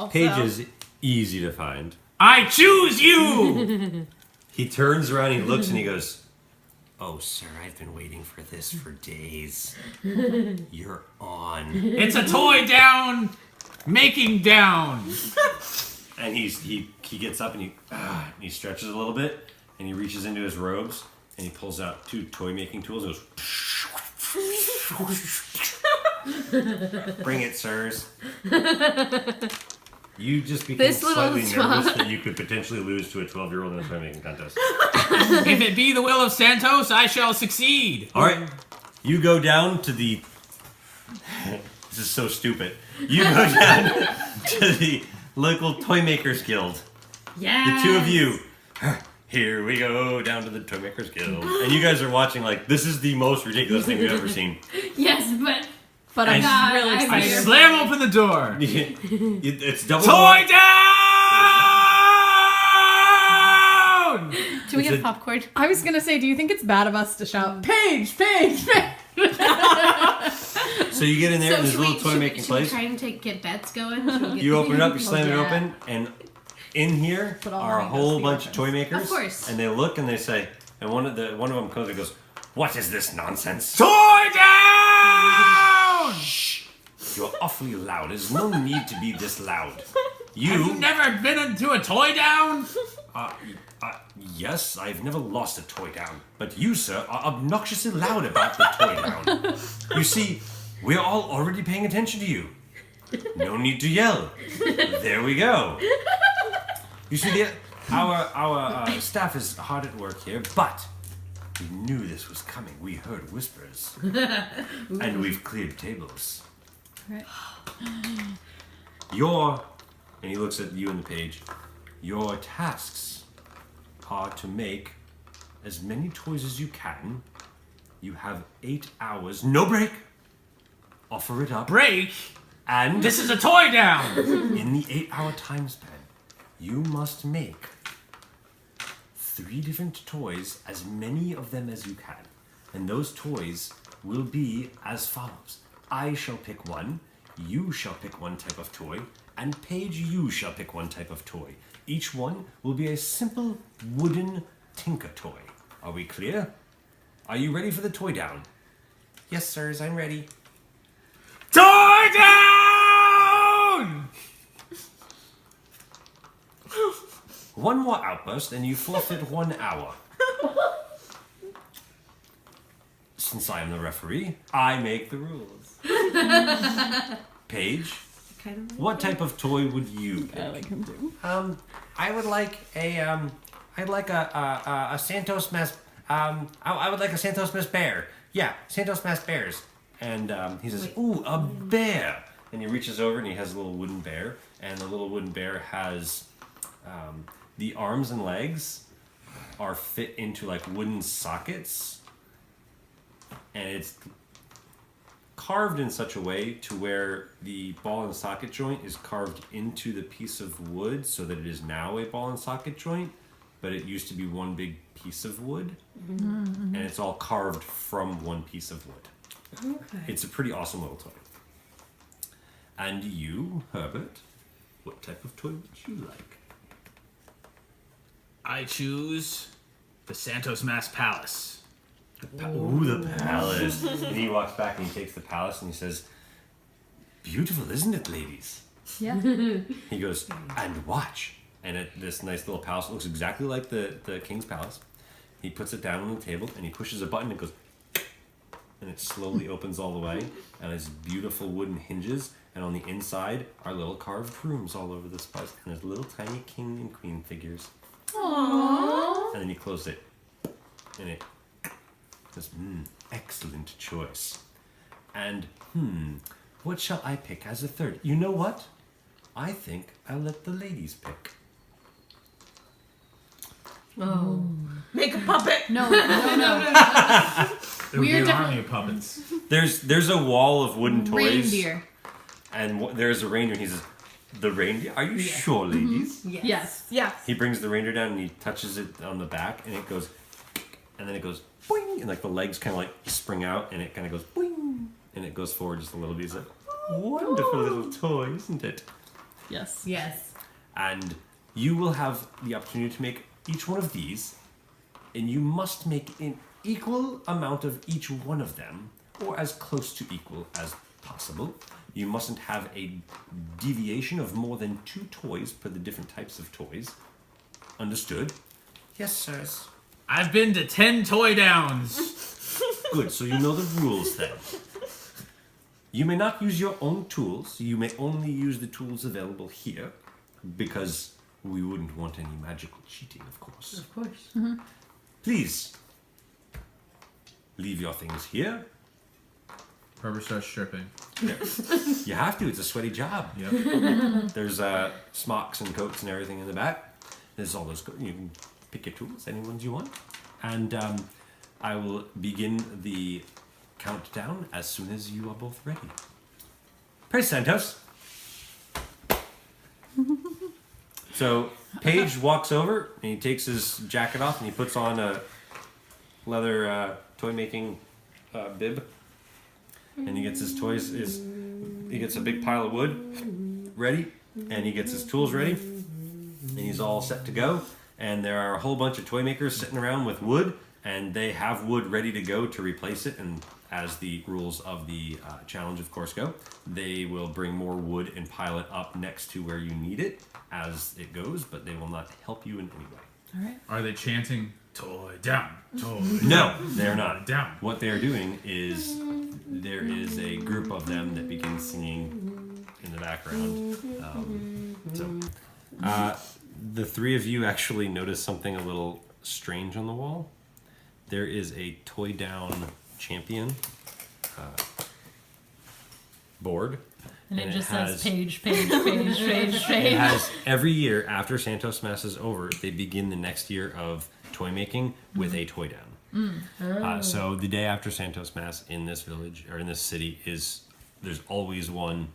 Also, Page is easy to find. I choose you! He turns around, he looks, and he goes, "Oh, sir, I've been waiting for this for days. You're on." It's a toy down, making down. And he gets up and he stretches a little bit, and he reaches into his robes, and he pulls out 2 toy-making tools and goes, "Bring it, sirs." You just became This little slightly spot. nervous that you could potentially lose to a 12-year-old in a toy-making contest. If it be the will of Santos, I shall succeed. All right, you go down to the... This is so stupid. You go down to the local Toy Makers Guild. yeah. The 2 of you. Here we go down to the Toy Makers Guild. And you guys are watching like, this is the most ridiculous thing we've ever seen. Yes, But I'm God, really I I excited. slam open the door. It's double... Toy down! Do we It's get a- popcorn? I was gonna say, do you think it's bad of us to shout, Paige, Paige, Paige? So you get in there in this little toy-making should we place. try and get bets going? Should we get- You open it up, you slam it Yeah. open, and in here But all are a I know whole is the bunch of weapons. toy makers. Of course. And they look and they say, and one of them comes and goes, "What is this nonsense? Toy down! You're awfully loud. There's no need to be this loud. Have you never been into a toy down? Yes, I've never lost a toy down. But you, sir, are obnoxiously loud about the toy down. You see, we're all already paying attention to you. No need to yell. There we go. You see, our staff is hard at work here, but we knew this was coming. We heard whispers. And we've cleared tables. Right. And he looks at you and the page, your tasks are to make as many toys as you can. You have 8 hours, no break. Offer it up. Break? And This is a toy down! in the 8-hour time span, you must make 3 different toys, as many of them as you can. And those toys will be as follows. I shall pick one, you shall pick one type of toy, and Paige, you shall pick one type of toy. Each one will be a simple wooden tinker toy. Are we clear? Are you ready for the toy down? Yes, sirs, I'm ready. Toy down! One more outburst and you forfeit 1 hour. Since I am the referee, I make the rules. Paige, what type of toy would you pick? I like him too. I would like a Santosmas. I would like a Santosmas bear. Yeah, Santosmas bears. And he says, "Ooh, a bear!" And he reaches over and he has a little wooden bear, and the little wooden bear has the arms and legs are fit into like wooden sockets, and it's carved in such a way to where the ball and socket joint is carved into the piece of wood so that it is now a ball and socket joint, but it used to be one big piece of wood, and it's all carved from one piece of wood. Okay. It's a pretty awesome little toy. And you, Herbert, what type of toy would you like? I choose the Santosmas Palace. Ooh, the palace. And he walks back and he takes the palace and he says, "Beautiful, isn't it, ladies?" Yeah. He goes, "And watch." And this nice little palace looks exactly like the king's palace. He puts it down on the table and he pushes a button and it goes, and it slowly opens all the way. And it's beautiful wooden hinges. And on the inside are little carved rooms all over this place. And there's little tiny king and queen figures. Aww. And then you close it. And it says, excellent choice. And, what shall I pick as a third? You know what? I think I'll let the ladies pick. Oh. Make a puppet. No. There would be We're an different- army of puppets. There's a wall of wooden toys. Reindeer. And there's a reindeer. And he says, "The reindeer? Are you sure, ladies?" Yes. Yes. He brings the reindeer down and he touches it on the back, and it goes, and then it goes boing, and like the legs kind of like spring out, and it kind of goes boing, and it goes forward just a little bit. He's like, "Wonderful little toy, isn't it?" Yes. Yes. And you will have the opportunity to make each one of these, and you must make an equal amount of each one of them, or as close to equal as possible. You mustn't have a deviation of more than 2 toys per the different types of toys. Understood? Yes, sirs. I've been to 10 toy downs. Good, so you know the rules then. You may not use your own tools. You may only use the tools available here, because we wouldn't want any magical cheating, of course. Of course. Please, leave your things here. Herbert starts stripping. You have to, it's a sweaty job. Yep. There's smocks and coats and everything in the back. There's all those, you can pick your tools, any ones you want. And I will begin the countdown as soon as you are both ready. Praise Santos. So Paige walks over and he takes his jacket off and he puts on a leather toy making bib, and he gets his toys. He gets a big pile of wood ready, and he gets his tools ready, and he's all set to go. And there are a whole bunch of toy makers sitting around with wood, and they have wood ready to go to replace it. And as the rules of the challenge, of course, go, they will bring more wood and pile it up next to where you need it as it goes, but they will not help you in any way. All right. Are they chanting, toy down, toy No, they're not. down? What they're doing is there is a group of them that begin singing in the background. The 3 of you actually notice something a little strange on the wall. There is a toy down champion board. And it just has, says page. It has every year after Santosmas is over, they begin the next year of toy making with a toy down. So the day after Santosmas in this village or in this city there's always one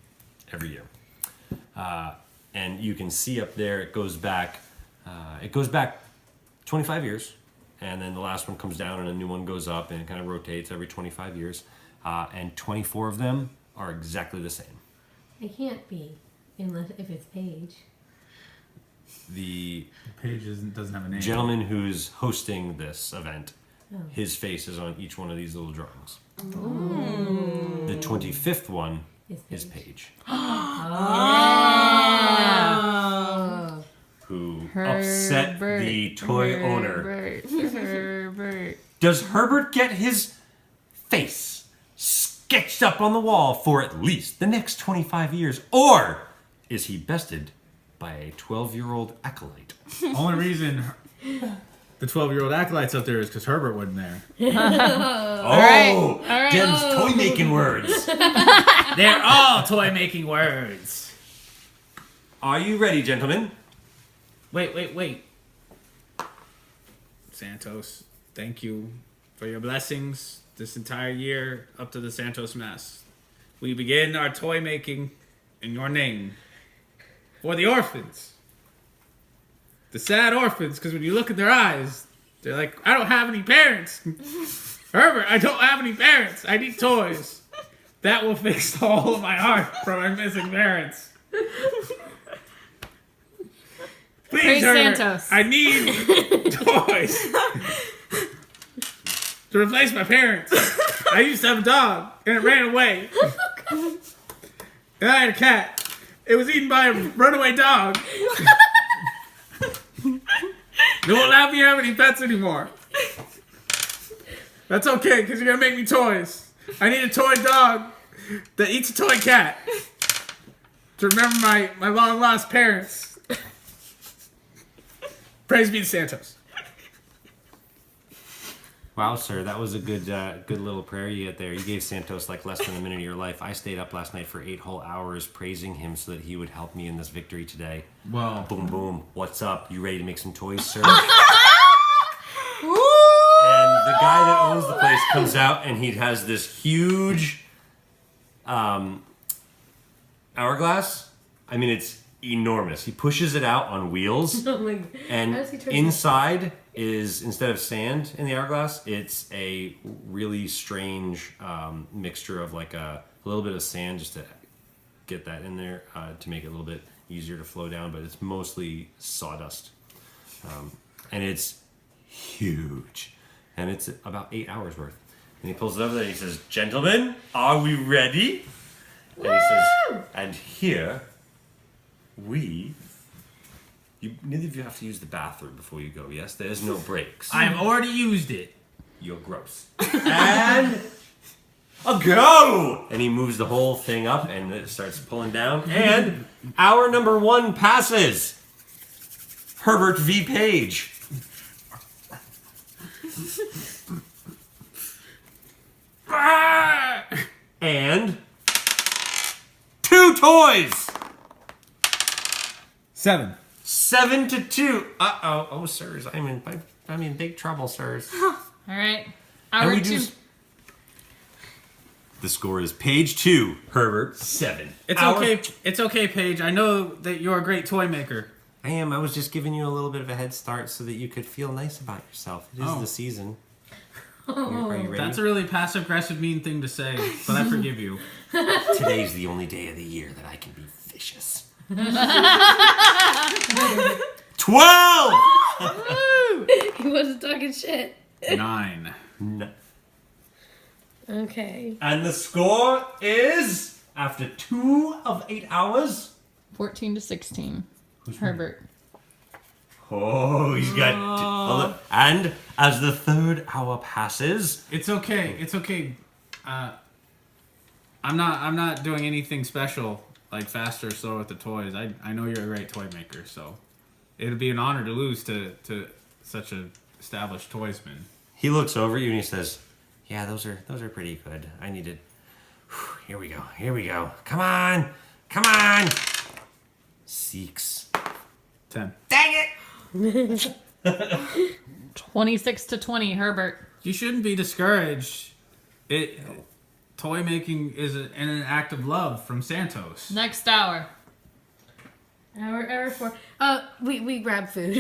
every year. And you can see up there it goes back 25 years, and then the last one comes down and a new one goes up, and it kind of rotates every 25 years. And 24 of them are exactly the same. It can't be, unless if it's Paige. The Page doesn't have a name. gentleman who's hosting this event, his face is on each one of these little drawings. The 25th one is Paige. Who upset the toy owner. Herbert. Does Herbert get his face sketched up on the wall for at least the next 25 years? Or is he bested by a 12-year-old acolyte? Only reason the 12-year-old acolyte's up there is because Herbert wasn't there. All right. Dem's toy-making words. They're all toy-making words. Are you ready, gentlemen? Wait. Santos, thank you for your blessings this entire year up to the Santosmas. We begin our toy making in your name for the orphans. The sad orphans, because when you look at their eyes, they're like, I don't have any parents. Herbert, I don't have any parents. I need toys. That will fix the hole in my heart for my missing parents. Please, Praise Herbert, Santos. I need toys to replace my parents. I used to have a dog, and it ran away. And I had a cat. It was eaten by a runaway dog. They won't let me have any pets anymore. That's okay, because you're going to make me toys. I need a toy dog that eats a toy cat to remember my long-lost parents. Praise be to Santos. Wow, sir, that was a good little prayer you get there. You gave Santos like less than a minute of your life. I stayed up last night for 8 whole hours praising him so that he would help me in this victory today. Well, Boom, boom. What's up? You ready to make some toys, sir? And the guy that owns the place comes out and he has this huge hourglass. I mean, it's enormous. He pushes it out on wheels. Oh my! And How does he turn inside is, instead of sand in the hourglass, it's a really strange mixture of like a little bit of sand just to get that in there to make it a little bit easier to flow down, but it's mostly sawdust. And it's huge. And it's about 8 hours worth. And he pulls it over there and he says, "Gentlemen, are we ready?" And he says, "And here, neither of you have to use the bathroom before you go, yes? There's no breaks. I've already used it. You're gross. And a go!" And he moves the whole thing up and it starts pulling down. And hour number 1 passes. Herbert v. Page. And 2 toys. 7. 7-2. Uh-oh. Oh, sirs. I'm in big trouble, sirs. All right. And Hour we 2. The score is Page 2, Herbert 7. It's okay. It's okay, Paige. I know that you're a great toy maker. I am. I was just giving you a little bit of a head start so that you could feel nice about yourself. It is the season. Are you ready? That's a really passive-aggressive, mean thing to say, but I forgive you. Today's the only day of the year that I can be vicious. 12! He wasn't talking shit. 9. No. Okay. And the score is, after 2 of 8 hours... 14 to 16. Herbert. Oh, he's got... And as the 3rd hour passes... It's okay. It's okay. I'm not doing anything special like faster or slower with the toys. I know you're a great toy maker, so it'd be an honor to lose to such a established toysman. He looks over at you and he says, "Yeah, those are pretty good. I needed... Here we go. Come on! 6. 10. Dang it! 26 to 20. Herbert. You shouldn't be discouraged. Toy making is an act of love from Santos. Next hour. Hour 4. We grab food.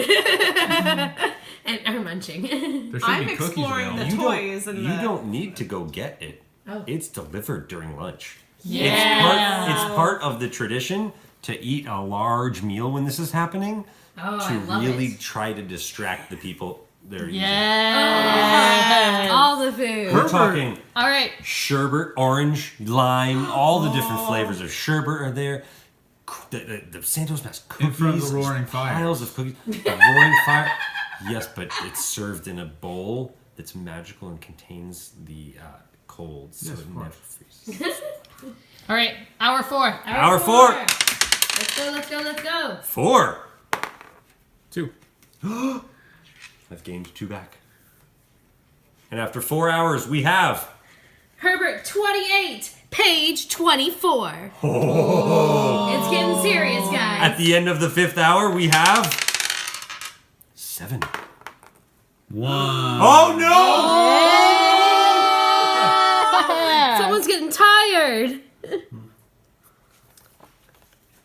And are munching. There should I'm be cookies exploring available. the toys and You the... don't need to go get it. Oh. It's delivered during lunch. Yeah. It's part of the tradition to eat a large meal when this is happening. Oh, to I love really it. try to distract the people they're using. Yes. All the food. We're talking All right. sherbet, orange, lime, all the different flavors of sherbet are there. The Santosmas cookies. In front of the roaring fire. Piles of cookies. The roaring fire. Yes, but it's served in a bowl that's magical and contains the cold, so Yes, it of never course. freezes. All right. Hour 4. Hour 4. Let's go. 4. 2. I've gained 2 back. And after 4 hours, we have... Herbert 28. Page 24. It's getting serious, guys. At the end of the 5th hour, we have... 7. 1. Oh, no! Someone's getting tired.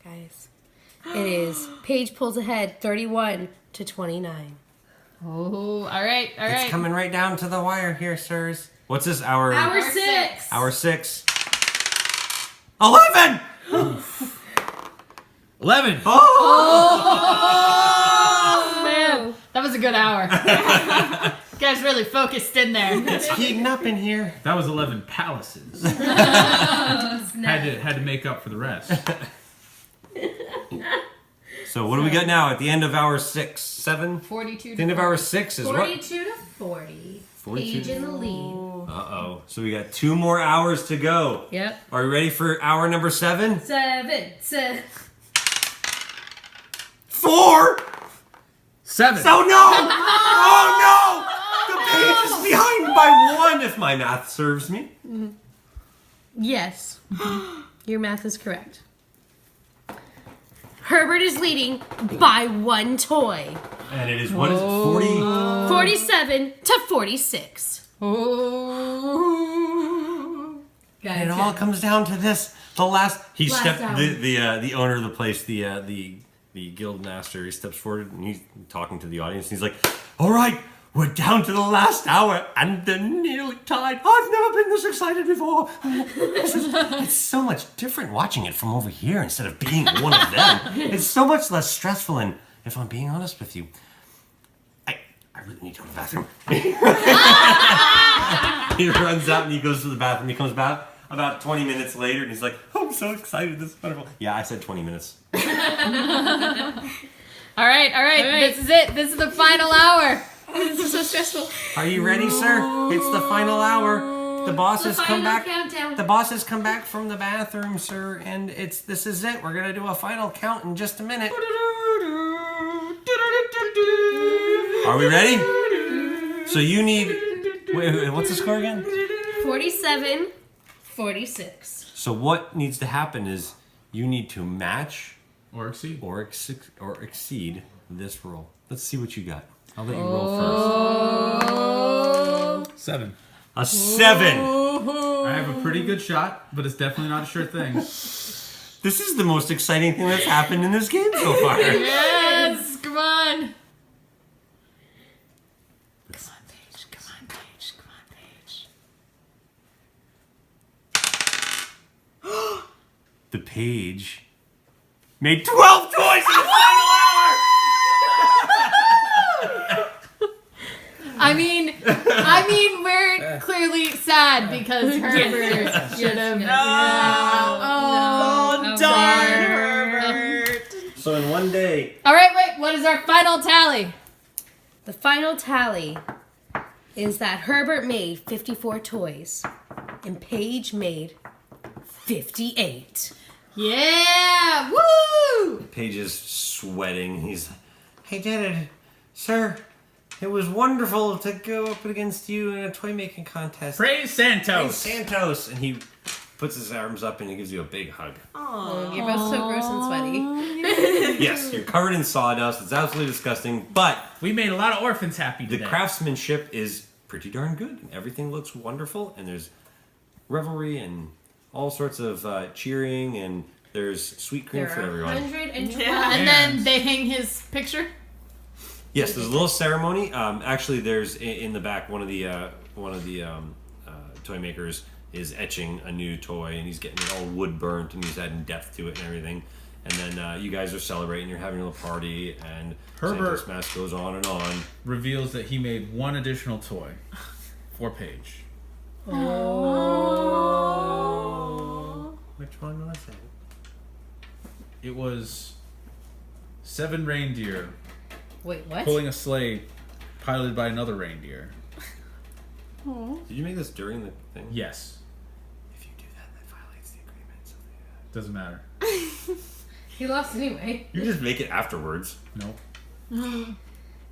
Guys, it is. Paige pulls ahead 31 to 29. Oh, all right. It's coming right down to the wire here, sirs. What's this hour? Hour 6. Hour 6. 11! 11. Oh, man. That was a good hour. You guys really focused in there. It's heating up in here. That was 11 palaces. had to make up for the rest. So what do we got now at the end of hour 6? 7? 42 The end of hour 6 is 42 to 40. 42. Paige in the lead. Uh-oh. So we got 2 more hours to go. Yep. Are we ready for hour number 7? 7. 4! 7. Oh no! Oh no! The page is behind by 1 if my math serves me. Yes. Your math is correct. Herbert is leading by 1 toy. And it is, what is it, 40? 47 to 46. Oh. Guys, And it all comes down to this. The last... Last hour. The owner of the place, the guild master, he steps forward and he's talking to the audience. And he's like, "All right, We're down to the last hour, and they're nearly tied. I've never been this excited before. It's so much different watching it from over here instead of being one of them. It's so much less stressful, and if I'm being honest with you, I really need to go to the bathroom. He runs out and he goes to the bathroom. He comes back about 20 minutes later, and he's like, oh, I'm so excited. This is wonderful. Yeah, I said 20 minutes. All right. This is it. This is the final hour. This is so stressful. Are you ready, sir? It's the final hour. The boss has come back. Countdown. The boss has come back from the bathroom, sir, and this is it. We're gonna do a final count in just a minute. Are we ready? So you need. Wait, what's the score again? 47-46. So what needs to happen is you need to match Or exceed. or exceed this roll. Let's see what you got. I'll let you roll first. 7. A 7. I have a pretty good shot, but it's definitely not a sure thing. This is the most exciting thing that's happened in this game so far. Yes, come on. The page made 12 toys in the final hour! I mean, we're clearly sad because Herbert should have. Oh, darn Herbert. So in one day, All right, wait. What is our final tally? The final tally is that Herbert made 54 toys and Paige made 58. Yeah! Woo! Paige is sweating. He's like, hey, Janet, sir, it was wonderful to go up against you in a toy making contest. Praise Hey, Santos! Santos! And he puts his arms up and he gives you a big hug. Oh, you're both so gross and sweaty. Yes, you're covered in sawdust. It's absolutely disgusting, but We made a lot of orphans happy the today. craftsmanship is pretty darn good. Everything looks wonderful, and there's revelry and all sorts of cheering, and there's sweet cream There for are everyone. 112. Yeah. And then they hang his picture. Yes, there's a little ceremony. Actually, there's in the back one of the toy makers is etching a new toy, and he's getting it all wood burnt, and he's adding depth to it and everything. And then you guys are celebrating. You're having a little party, and Herbert- Santosmas goes on and on. Reveals that he made one additional toy for Paige. Which one was it? It was 7 reindeer Wait, what? pulling a sleigh piloted by another reindeer. Did you make this during the thing? Yes. If you do that, that violates the agreement. Something like Doesn't matter. He lost anyway. that. You just make it afterwards. Nope. No,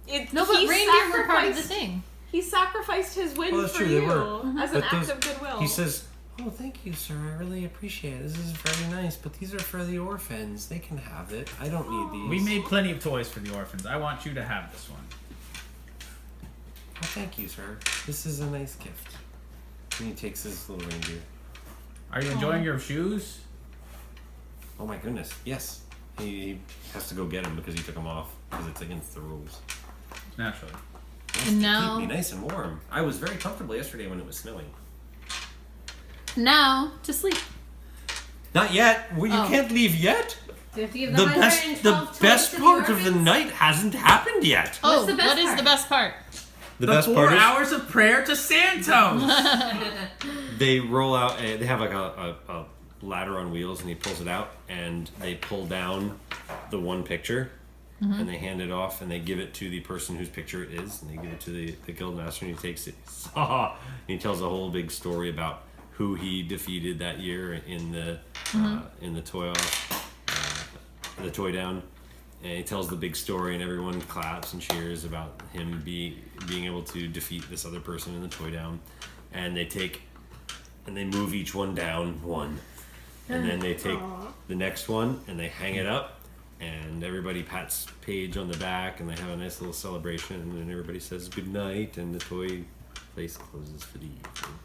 but reindeer were part of the thing. He sacrificed his win Well, that's for true, they you were. as an But act those- of goodwill. He says, "Oh, thank you, sir. I really appreciate it. This is very nice. But these are for the orphans. They can have it. I don't need these." We made plenty of toys for the orphans. I want you to have this one. Oh, thank you, sir. This is a nice gift. And he takes his little reindeer. Are you enjoying your shoes? Oh my goodness, yes. He has to go get them because he took them off because it's against the rules. Naturally. And now, Keep me nice and warm. I was very comfortable yesterday when it was snowing. now to sleep. Not yet. Well, you Oh. can't leave yet. Do you have to give The 112 best toys to part of the orphans? night hasn't happened yet. Oh, the best what is part? the best part? The The best 4 part is hours of prayer to Santos! they roll out. They have like a ladder on wheels, and he pulls it out, and they pull down the one picture, and they hand it off, and they give it to the person whose picture it is, and they give it to the guild master, and he takes it. And he tells a whole big story about who he defeated that year in the toy off, the toy down. And he tells the big story, and everyone claps and cheers about him being able to defeat this other person in the toy down. And they take and they move each one down one, and then they take the next one and they hang it up, and everybody pats Paige on the back, and they have a nice little celebration, and then everybody says good night, and the toy place closes for the evening.